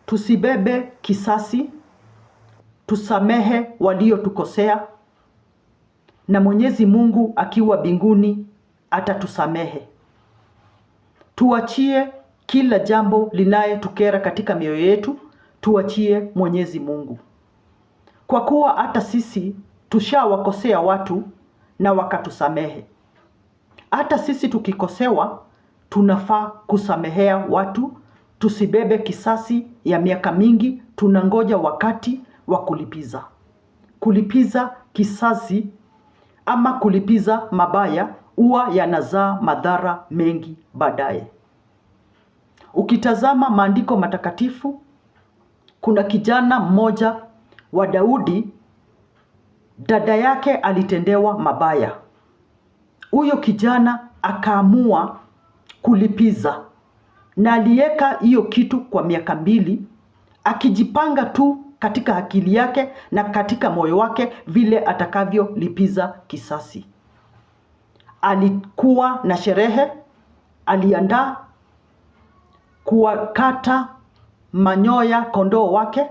Tusibebe kisasi, tusamehe waliotukosea, na Mwenyezi Mungu akiwa mbinguni atatusamehe. Tuachie kila jambo linayetukera katika mioyo yetu, tuachie Mwenyezi Mungu. Kwa kuwa hata sisi tushawakosea watu na wakatusamehe. Hata sisi tukikosewa tunafaa kusamehea watu, tusibebe kisasi ya miaka mingi, tunangoja wakati wa kulipiza. Kulipiza kisasi ama kulipiza mabaya huwa yanazaa madhara mengi baadaye. Ukitazama maandiko matakatifu, kuna kijana mmoja wa Daudi, dada yake alitendewa mabaya. Huyo kijana akaamua kulipiza, na aliweka hiyo kitu kwa miaka 2, akijipanga tu katika akili yake na katika moyo wake vile atakavyolipiza kisasi. Alikuwa na sherehe, aliandaa kuwakata manyoya kondoo wake,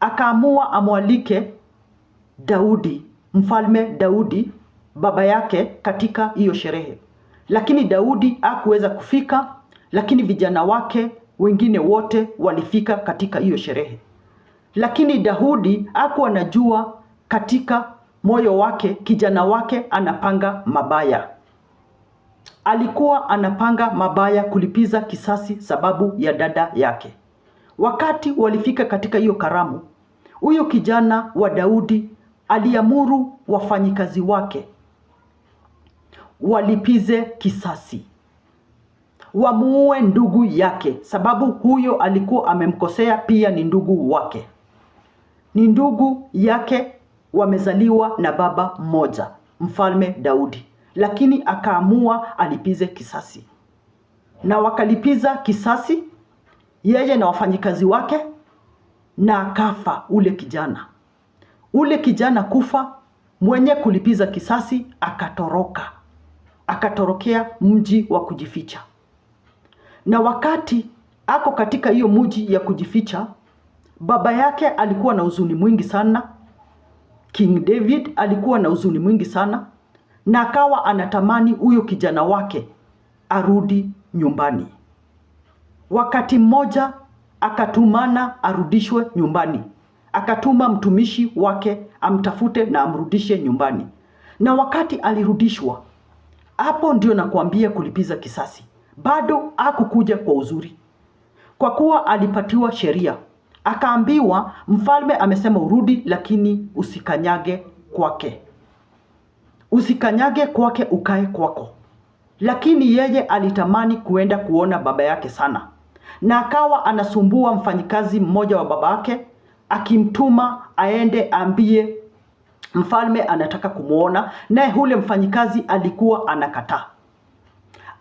akaamua amwalike Daudi, mfalme Daudi, baba yake katika hiyo sherehe. Lakini Daudi hakuweza kufika, lakini vijana wake wengine wote walifika katika hiyo sherehe. Lakini Daudi hakuwa anajua katika moyo wake kijana wake anapanga mabaya. Alikuwa anapanga mabaya kulipiza kisasi sababu ya dada yake. Wakati walifika katika hiyo karamu, huyo kijana wa Daudi aliamuru wafanyikazi wake walipize kisasi, wamuue ndugu yake, sababu huyo alikuwa amemkosea, pia ni ndugu wake. Ni ndugu yake, wamezaliwa na baba mmoja, mfalme Daudi, lakini akaamua alipize kisasi. Na wakalipiza kisasi, yeye na wafanyikazi wake, na akafa ule kijana. Ule kijana kufa, mwenye kulipiza kisasi akatoroka. Akatorokea mji wa kujificha. Na wakati ako katika hiyo mji ya kujificha, baba yake alikuwa na huzuni mwingi sana. King David alikuwa na huzuni mwingi sana, na akawa anatamani huyo kijana wake arudi nyumbani. Wakati mmoja akatumana arudishwe nyumbani. Akatuma mtumishi wake amtafute na amrudishe nyumbani. Na wakati alirudishwa, hapo ndio nakwambia kulipiza kisasi. Bado hakukuja kwa uzuri. Kwa kuwa alipatiwa sheria. Akaambiwa mfalme amesema urudi, lakini usikanyage kwake. Usikanyage kwake, ukae kwako. Lakini yeye alitamani kuenda kuona baba yake sana. Na akawa anasumbua mfanyikazi mmoja wa baba yake, akimtuma aende ambie mfalme anataka kumuona, naye yule mfanyikazi alikuwa anakataa.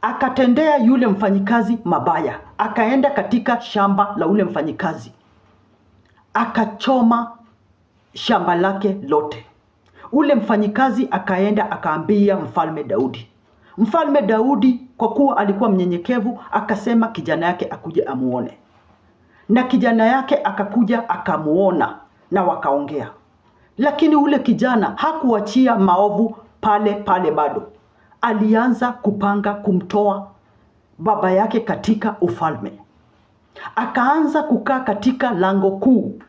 Akatendea yule mfanyikazi mabaya. Akaenda katika shamba la yule mfanyikazi, akachoma shamba lake lote. Ule mfanyikazi akaenda akaambia mfalme Daudi. Mfalme Daudi kwa kuwa alikuwa mnyenyekevu, akasema kijana yake akuje amuone. Na kijana yake akakuja akamuona na wakaongea. Lakini ule kijana hakuachia maovu pale pale bado. Alianza kupanga kumtoa baba yake katika ufalme. Akaanza kukaa katika lango kuu,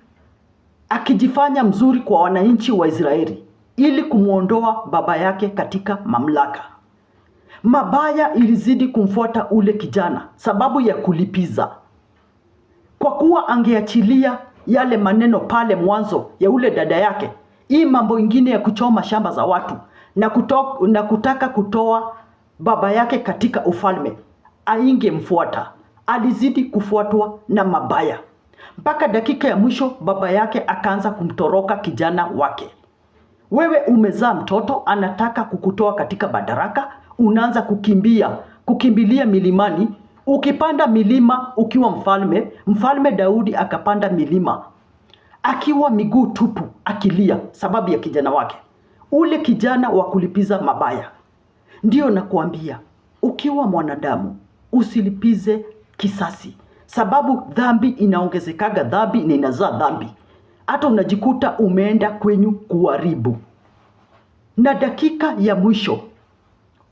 akijifanya mzuri kwa wananchi wa Israeli ili kumuondoa baba yake katika mamlaka. Mabaya ilizidi kumfuata ule kijana sababu ya kulipiza. Kwa kuwa angeachilia yale maneno pale mwanzo ya ule dada yake, hii mambo ingine ya kuchoma shamba za watu na kutaka kutoa baba yake katika ufalme, aingemfuata. Alizidi kufuatwa na mabaya. Mpaka dakika ya mwisho baba yake akaanza kumtoroka kijana wake. Wewe umezaa mtoto anataka kukutoa katika madaraka, unaanza kukimbilia milimani. Ukipanda milima ukiwa mfalme Daudi akapanda milima akiwa miguu tupu, akilia sababu ya kijana wake. Ule kijana wa kulipiza mabaya. Ndio nakuambia, ukiwa mwanadamu usilipize kisasi, sababu dhambi inaongezekaga dhambi na inazaa dhambi. Hata unajikuta umeenda kwenyu kuharibu. Na dakika ya mwisho,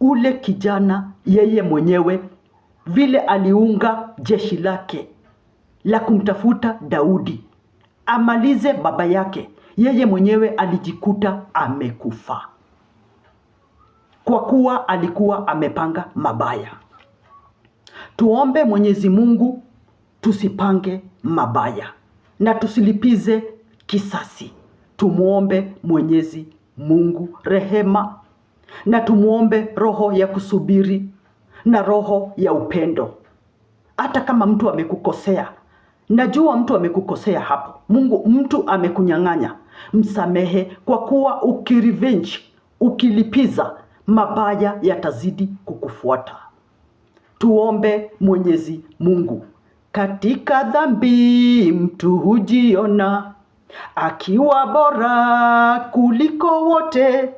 ule kijana yeye mwenyewe vile aliunga jeshi lake la kumtafuta Daudi amalize baba yake, yeye mwenyewe alijikuta amekufa, kwa kuwa alikuwa amepanga mabaya. Tuombe Mwenyezi Mungu tusipange mabaya na tusilipize kisasi. Tumuombe Mwenyezi Mungu rehema, na tumuombe roho ya kusubiri na roho ya upendo. Hata kama mtu amekukosea, najua mtu amekukosea hapo, mtu amekunyang'anya, msamehe, kwa kuwa ukirevenge, ukilipiza, mabaya yatazidi kukufuata. Tuombe Mwenyezi Mungu. Katika dhambi mtu hujiona akiwa bora kuliko wote,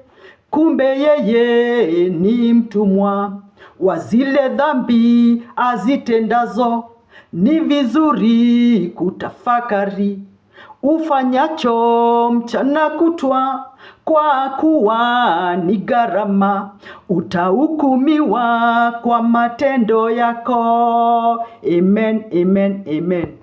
kumbe yeye ni mtumwa wa zile dhambi azitendazo. Ni vizuri kutafakari ufanyacho mchana kutwa, kwa kuwa ni gharama, utahukumiwa kwa matendo yako. Amen, amen, amen.